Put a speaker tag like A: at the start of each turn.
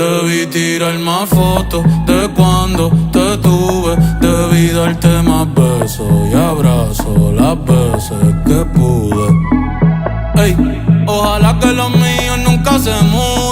A: Debí tirar más fotos de cuando te tuve. Debí darte más besos y abrazos las veces que pude. Ey, ojalá que los míos nunca se mudan.